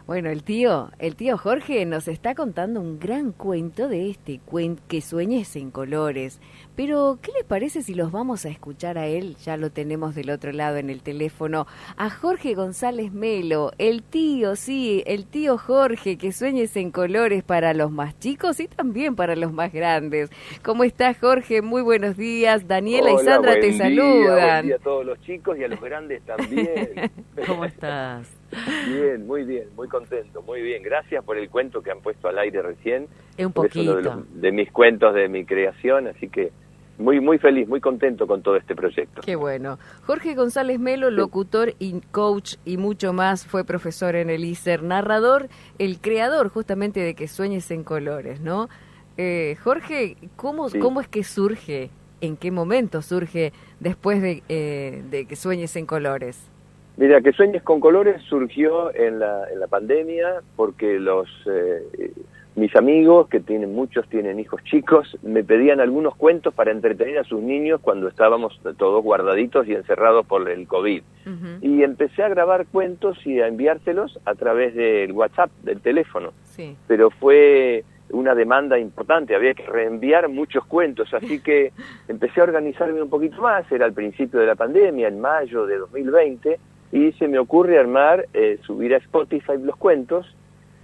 Bueno, el tío Jorge nos está contando un gran cuento de este cuento que sueñes en colores. Pero, ¿qué les parece si los vamos a escuchar a él? Ya lo tenemos del otro lado en el teléfono, a Jorge González Melo, el tío, sí, el tío Jorge, que sueñes en colores para los más chicos y también para los más grandes. ¿Cómo estás, Jorge? Muy buenos días. Daniela y Sandra te saludan. Buen día a todos los chicos y a los grandes también. ¿Cómo estás? Bien, muy contento, muy bien. Gracias por el cuento que han puesto al aire recién. Un poquito. Es uno de mis cuentos de mi creación, así que muy feliz, muy contento con todo este proyecto. Qué bueno. Jorge González Melo, locutor y coach y mucho más, fue profesor en el ISER, narrador, el creador justamente de Que Sueñes en Colores, ¿no? Jorge, ¿cómo es que surge, en qué momento surge después de Que Sueñes en Colores? Mira, Que Sueñes con Colores surgió en la pandemia porque mis amigos, muchos tienen hijos chicos, me pedían algunos cuentos para entretener a sus niños cuando estábamos todos guardaditos y encerrados por el COVID. Uh-huh. Y empecé a grabar cuentos y a enviárselos a través del WhatsApp, del teléfono. Sí. Pero fue una demanda importante, había que reenviar muchos cuentos, así que empecé a organizarme un poquito más, era al principio de la pandemia, en mayo de 2020, y se me ocurre subir a Spotify los cuentos,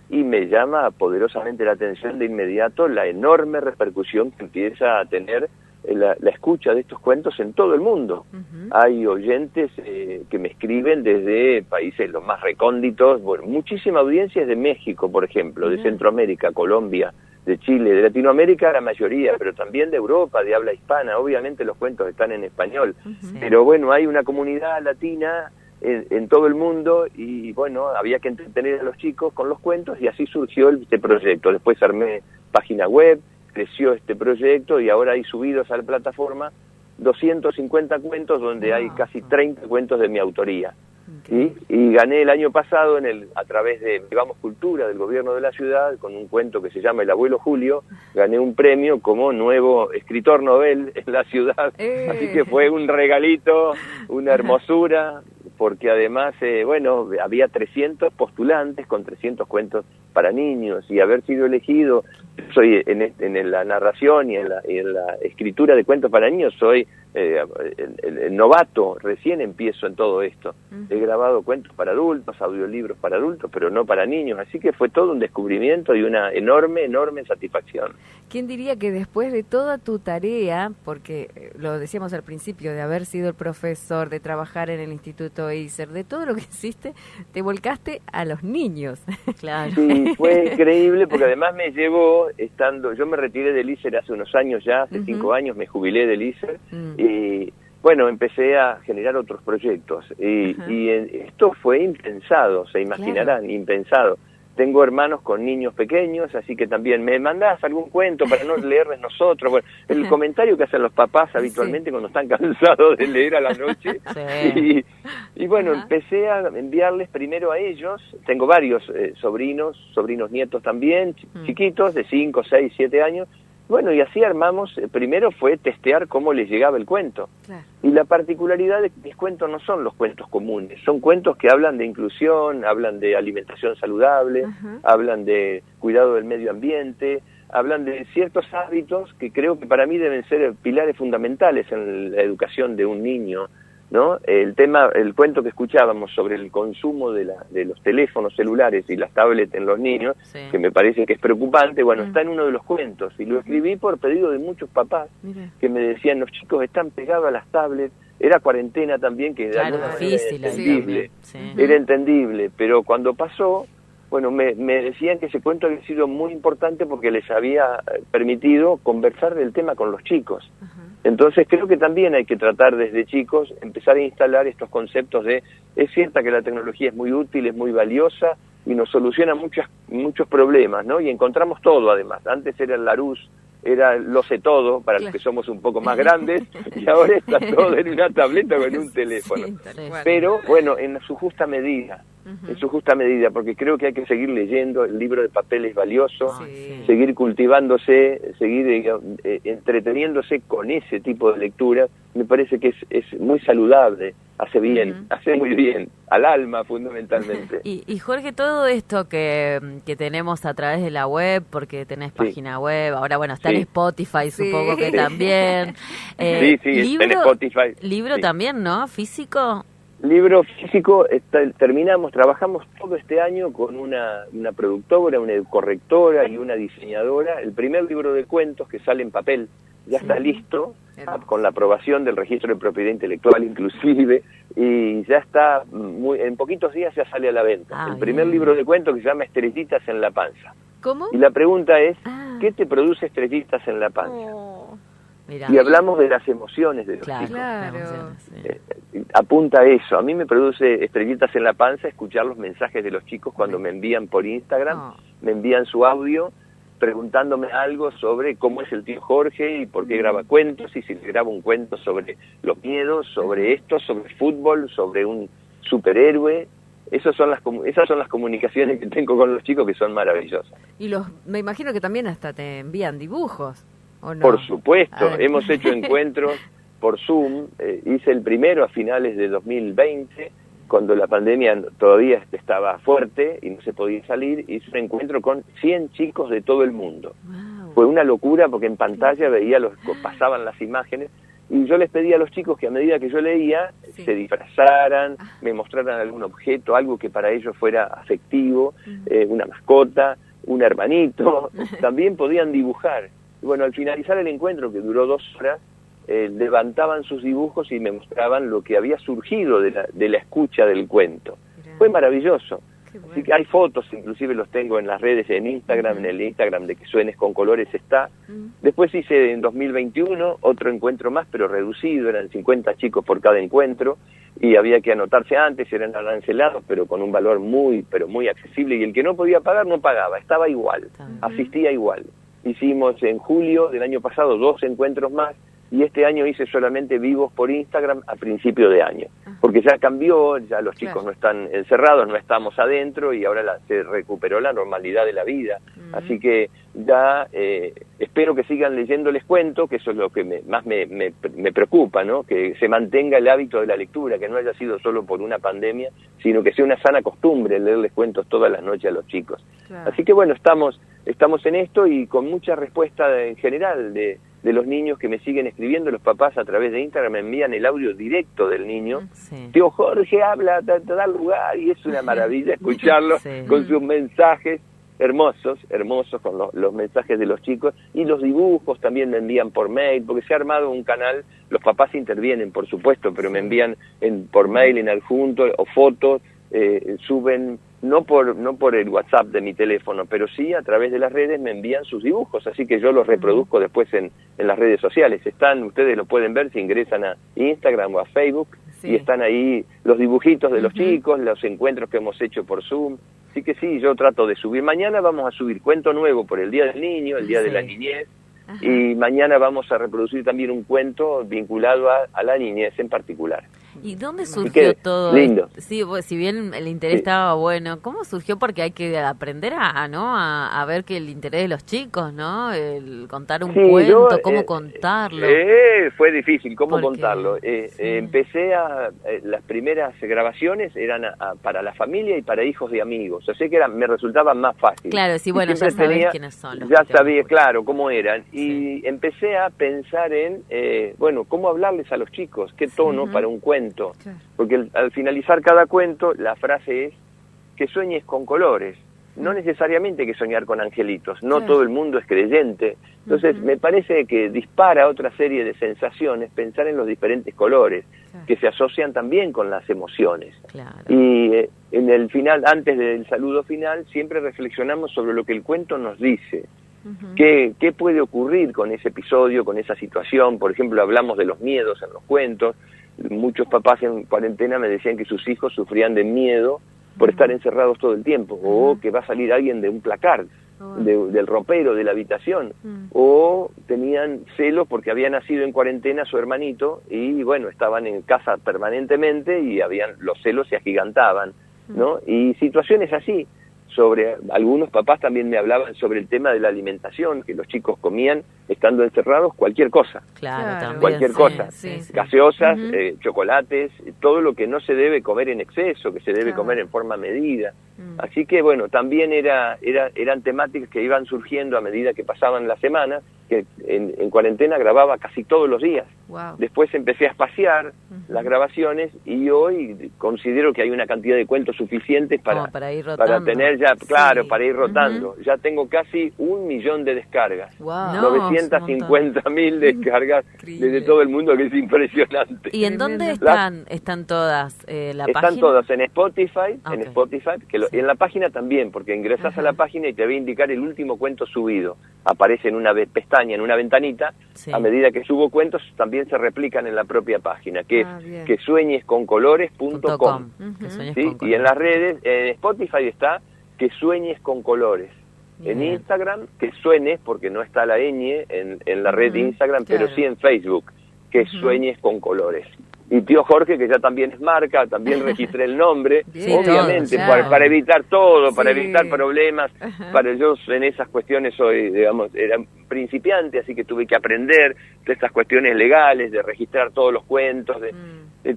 y me llama poderosamente la atención de inmediato la enorme repercusión que empieza a tener la escucha de estos cuentos en todo el mundo. Uh-huh. Hay oyentes que me escriben desde países los más recónditos, bueno, muchísima audiencia es de México, por ejemplo, de Centroamérica, Colombia, de Chile, de Latinoamérica la mayoría, pero también de Europa, de habla hispana. Obviamente los cuentos están en español, uh-huh. Pero bueno, hay una comunidad latina en todo el mundo y bueno, había que entretener a los chicos con los cuentos y así surgió este proyecto. Después armé página web, creció este proyecto y ahora hay subidos a la plataforma 250 cuentos donde hay casi 30 cuentos de mi autoría. Okay. Y gané el año pasado a través de Vivamos Cultura del gobierno de la ciudad con un cuento que se llama El abuelo Julio, gané un premio como nuevo escritor novel en la ciudad, así que fue un regalito, una hermosura, porque además, había 300 postulantes con 300 cuentos para niños y haber sido elegido, soy en la narración y en la escritura de cuentos para niños, soy el novato, recién empiezo en todo esto. Uh-huh. He grabado cuentos para adultos, audiolibros para adultos, pero no para niños, así que fue todo un descubrimiento y una enorme satisfacción. ¿Quién diría que después de toda tu tarea, porque lo decíamos al principio, de haber sido el profesor, de trabajar en el Instituto ISER, de todo lo que hiciste, te volcaste a los niños? Claro. Sí, fue increíble porque además me llevó yo me retiré del ISER hace unos años ya, hace 5 años me jubilé del ISER, y bueno, empecé a generar otros proyectos y esto fue impensado, se imaginarán, impensado. Tengo hermanos con niños pequeños, así que también me mandás algún cuento para no leerles nosotros. Bueno, el comentario que hacen los papás habitualmente cuando están cansados de leer a la noche. Sí. Y bueno, empecé a enviarles primero a ellos. Tengo varios sobrinos nietos también, chiquitos, de 5, 6, 7 años. Bueno, y así armamos, primero fue testear cómo les llegaba el cuento. Claro. Y la particularidad de que mis cuentos no son los cuentos comunes, son cuentos que hablan de inclusión, hablan de alimentación saludable, hablan de cuidado del medio ambiente, hablan de ciertos hábitos que creo que para mí deben ser pilares fundamentales en la educación de un niño, ¿no? El cuento que escuchábamos sobre el consumo de los teléfonos celulares y las tablets en los niños, que me parece que es preocupante, bueno, está en uno de los cuentos, y lo escribí por pedido de muchos papás, que me decían, los chicos están pegados a las tablets, era cuarentena también, que de alguna manera era entendible, pero cuando pasó, bueno, me decían que ese cuento había sido muy importante porque les había permitido conversar del tema con los chicos. Entonces creo que también hay que tratar desde chicos, empezar a instalar estos conceptos es cierta que la tecnología es muy útil, es muy valiosa y nos soluciona muchos problemas, ¿no? Y encontramos todo además. Antes era el Larousse, era lo sé todo para los que somos un poco más grandes y ahora está todo en una tableta o en un teléfono. Pero bueno, en su justa medida. en su justa medida, porque creo que hay que seguir leyendo, el libro de papel es valioso, Sí. seguir cultivándose, seguir entreteniéndose con ese tipo de lectura, me parece que es muy saludable, hace bien, hace muy bien, al alma fundamentalmente. Y Jorge, todo esto que tenemos a través de la web, porque tenés página web, ahora bueno, está en Spotify, supongo que también. Sí, libro, está en Spotify. Libro también, ¿no? ¿Físico? Libro físico, trabajamos todo este año con una productora, una correctora y una diseñadora. El primer libro de cuentos que sale en papel ya está listo, con la aprobación del registro de propiedad intelectual inclusive, y ya está, en poquitos días ya sale a la venta. El primer libro de cuentos que se llama Estrellitas en la panza. ¿Cómo? Y la pregunta es, ¿qué te produce estrellitas en la panza? Mirá. Y hablamos de las emociones de los chicos. Claro. Apunta a eso. A mí me produce estrellitas en la panza escuchar los mensajes de los chicos cuando me envían por Instagram, me envían su audio preguntándome algo sobre cómo es el tío Jorge y por qué graba cuentos, y si graba un cuento sobre los miedos, sobre esto, sobre fútbol, sobre un superhéroe. Esas son las comunicaciones que tengo con los chicos, que son maravillosas. Y me imagino que también hasta te envían dibujos, ¿o no? Por supuesto, hemos hecho encuentros por Zoom. Hice el primero a finales de 2020, cuando la pandemia todavía estaba fuerte y no se podía salir. Hice un encuentro con 100 chicos de todo el mundo. Wow. Fue una locura, porque en pantalla pasaban las imágenes, y yo les pedí a los chicos que a medida que yo leía se disfrazaran, me mostraran algún objeto, algo que para ellos fuera afectivo, una mascota, un hermanito. También podían dibujar. Y bueno, al finalizar el encuentro, que duró 2 horas, levantaban sus dibujos y me mostraban lo que había surgido de la escucha del cuento. Fue maravilloso. Bueno. Así que hay fotos, inclusive los tengo en las redes, en Instagram, en el Instagram de Que Sueñes con Colores está. Después hice en 2021 otro encuentro más, pero reducido, eran 50 chicos por cada encuentro, y había que anotarse antes, eran arancelados, pero con un valor pero muy accesible, y el que no podía pagar no pagaba, estaba igual, asistía igual. Hicimos en julio del año pasado 2 encuentros más, y este año hice solamente vivos por Instagram a principio de año, porque ya cambió, ya los chicos no están encerrados, no estamos adentro, y ahora se recuperó la normalidad de la vida. Así que ya espero que sigan leyéndoles cuentos, que eso es lo que más me preocupa, ¿no? Que se mantenga el hábito de la lectura, que no haya sido solo por una pandemia, sino que sea una sana costumbre leerles cuentos todas las noches a los chicos. Claro. Así que bueno, estamos en esto, y con mucha respuesta en general de los niños que me siguen escribiendo. Los papás a través de Instagram me envían el audio directo del niño. Tío Jorge habla a tal lugar, y es una maravilla escucharlo con sus mensajes hermosos con los mensajes de los chicos, y los dibujos también me envían por mail, porque se ha armado un canal. Los papás intervienen, por supuesto, pero me envían por mail en adjunto, o fotos, suben no por el WhatsApp de mi teléfono, pero sí a través de las redes me envían sus dibujos, así que yo los reproduzco después en las redes sociales. Ustedes lo pueden ver si ingresan a Instagram o a Facebook, y están ahí los dibujitos de los chicos, los encuentros que hemos hecho por Zoom. Así que sí, yo trato de subir. Mañana vamos a subir cuento nuevo por el Día del Niño, el Día de la Niñez, y mañana vamos a reproducir también un cuento vinculado a la niñez en particular. ¿Y dónde surgió todo lindo. Sí, pues, si bien el interés estaba bueno, ¿cómo surgió? Porque hay que aprender a ver que el interés de los chicos, ¿no? El contar un cuento, cómo contarlo. Fue difícil, cómo contarlo. Empecé las primeras grabaciones eran para la familia y para hijos de amigos, así que me resultaban más fácil. Claro, sí, bueno, ya sabés quiénes son. Ya sabía, claro, cómo eran. Y empecé a pensar en, cómo hablarles a los chicos, qué tono para un cuento. Porque al finalizar cada cuento, la frase es que sueñes con colores. No necesariamente que soñar con angelitos, no todo el mundo es creyente. Entonces me parece que dispara otra serie de sensaciones pensar en los diferentes colores que se asocian también con las emociones. Y en el final, antes del saludo final, siempre reflexionamos sobre lo que el cuento nos dice. ¿Qué puede ocurrir con ese episodio, con esa situación? Por ejemplo, hablamos de los miedos en los cuentos. Muchos papás en cuarentena me decían que sus hijos sufrían de miedo por estar encerrados todo el tiempo, o que va a salir alguien de un placard, del ropero de la habitación, o tenían celos porque había nacido en cuarentena su hermanito, y bueno, estaban en casa permanentemente, y los celos se agigantaban. ¿no? Y situaciones así. Sobre algunos papás también me hablaban sobre el tema de la alimentación, que los chicos comían estando encerrados cualquier cosa. Claro, también, cualquier cosa, gaseosas, chocolates, todo lo que no se debe comer en exceso, que se debe comer en forma medida. Así que bueno, también eran temáticas que iban surgiendo a medida que pasaban las semanas, que en cuarentena grababa casi todos los días. Wow. Después empecé a espaciar las grabaciones y hoy considero que hay una cantidad de cuentos suficientes para ir rotando. Para tener ya, claro, para ir rotando. Ya tengo casi 1 millón de descargas. Wow. 950.000 descargas desde todo el mundo, que es impresionante. ¿Y en dónde están todas? ¿La están página? todas en Spotify, Okay. Y en la página también, porque ingresás a la página y te va a indicar el último cuento subido. Aparece en una pestaña, en una ventanita. A medida que subo cuentos, también se replican en la propia página, que es quesueñesconcolores.com. ¿Sí? Y en las redes, en Spotify está Que Sueñes con Colores. En Instagram, Que Suenes, porque no está la ñ en la red de Instagram, pero sí en Facebook, Que Sueñes con Colores. Y Tío Jorge, que ya también es marca, también registré el nombre, obviamente, para evitar todo, para evitar problemas. Para yo en esas cuestiones soy, digamos, era principiante, así que tuve que aprender de estas cuestiones legales, de registrar todos los cuentos.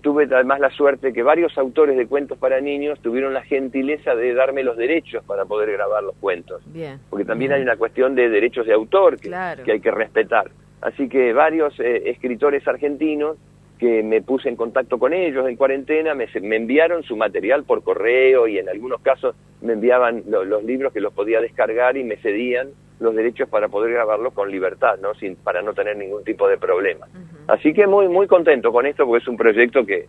Tuve además la suerte que varios autores de cuentos para niños tuvieron la gentileza de darme los derechos para poder grabar los cuentos. Porque también hay una cuestión de derechos de autor que hay que respetar. Así que varios escritores argentinos, que me puse en contacto con ellos en cuarentena, me enviaron su material por correo y en algunos casos me enviaban los libros que los podía descargar y me cedían los derechos para poder grabarlos con libertad, ¿no? Para no tener ningún tipo de problema. Así que muy muy contento con esto, porque es un proyecto que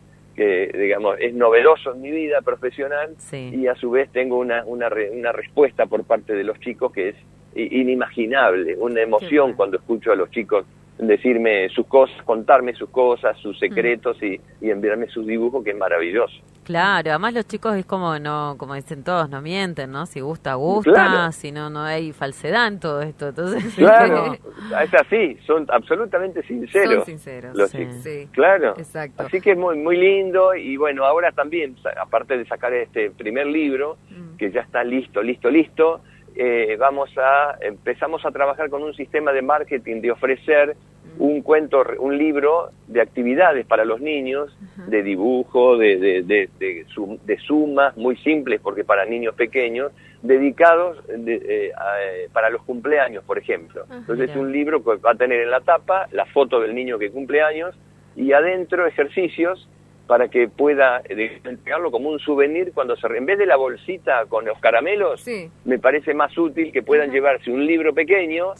digamos es novedoso en mi vida profesional y a su vez tengo una respuesta por parte de los chicos que es inimaginable, una emoción cuando escucho a los chicos decirme sus cosas, contarme sus cosas, sus secretos y enviarme sus dibujos, que es maravilloso. Claro, además los chicos es como como dicen todos, no mienten, ¿no? Si gusta, gusta, si no, no hay falsedad en todo esto. Entonces, claro, es así, son absolutamente sinceros. Son sinceros, claro. Exacto. Así que es muy, muy lindo y bueno, ahora también, aparte de sacar este primer libro, que ya está listo, empezamos a trabajar con un sistema de marketing de ofrecer un libro de actividades para los niños, de dibujo, de sumas muy simples, porque para niños pequeños, dedicados para los cumpleaños, por ejemplo. Entonces es un libro que va a tener en la tapa la foto del niño que cumple años y adentro ejercicios para que pueda entregarlo como un souvenir cuando en vez de la bolsita con los caramelos, me parece más útil que puedan llevarse un libro pequeño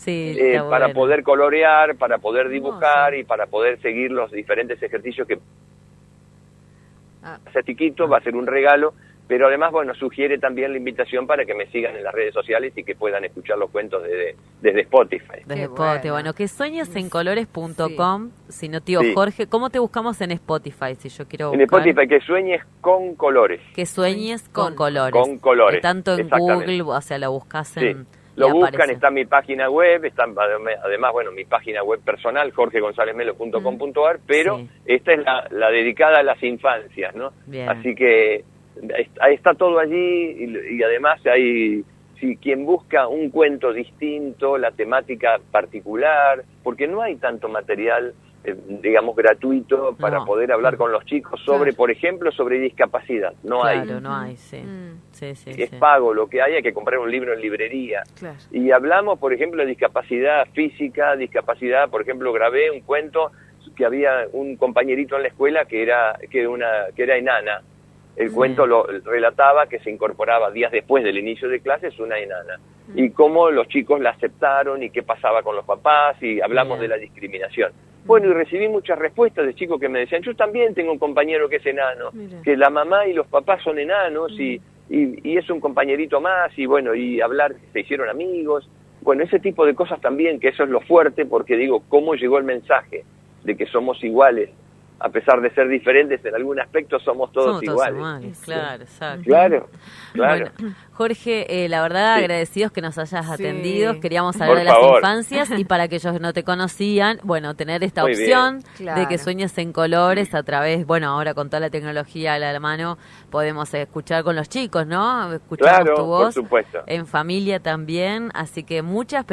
para poder colorear, para poder dibujar y para poder seguir los diferentes ejercicios que sea chiquito, va a ser un regalo, pero además, bueno, sugiere también la invitación para que me sigan en las redes sociales y que puedan escuchar los cuentos desde Spotify. Desde Spotify, bueno, que sueñesencolores.com, si no, Tío Jorge, ¿cómo te buscamos en Spotify si yo quiero buscar? En Spotify, Que Sueñes con Colores. Que Sueñes con Colores. Con colores. Tanto en Google, o sea, lo buscas en... Lo buscan, está en mi página web, además, bueno, mi página web personal, jorgegonzalezmelo.com.ar, pero esta es la dedicada a las infancias, ¿no? Así que está todo allí y además si quien busca un cuento distinto, la temática particular, porque no hay tanto material, digamos, gratuito para poder hablar con los chicos sobre, por ejemplo, sobre discapacidad. No hay, es pago lo que hay que comprar un libro en librería. Y hablamos, por ejemplo, de discapacidad física, por ejemplo, grabé un cuento que había un compañerito en la escuela que era enana. El cuento lo relataba que se incorporaba días después del inicio de clases una enana. Y cómo los chicos la aceptaron y qué pasaba con los papás, y hablamos de la discriminación. Bueno, y recibí muchas respuestas de chicos que me decían, yo también tengo un compañero que es enano, que la mamá y los papás son enanos y es un compañerito más, y bueno, y hablar, se hicieron amigos. Bueno, ese tipo de cosas también, que eso es lo fuerte, porque digo, ¿cómo llegó el mensaje de que somos iguales a pesar de ser diferentes en algún aspecto, somos todos iguales. Claro, exacto. Claro. Bueno, Jorge, la verdad, agradecidos que nos hayas atendido. Queríamos saber Por de las favor. infancias y para aquellos que no te conocían, bueno, tener esta opción de que sueñes en colores a través, bueno, ahora con toda la tecnología a la mano, podemos escuchar con los chicos, ¿no? Escuchamos tu voz. Por supuesto. En familia también, así que muchas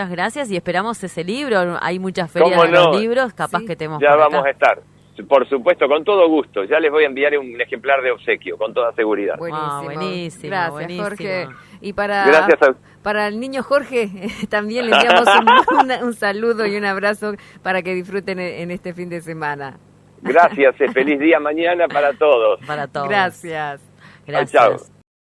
gracias y esperamos ese libro. Hay muchas ferias de los libros, capaz que tenemos ya por vamos acá. a estar. Por supuesto, con todo gusto. Ya les voy a enviar un ejemplar de obsequio, con toda seguridad. Buenísimo. Gracias, Jorge. Y Gracias para el niño Jorge también le enviamos un saludo y un abrazo para que disfruten en este fin de semana. Gracias, feliz día mañana para todos. Para todos. Gracias. Gracias. Chao.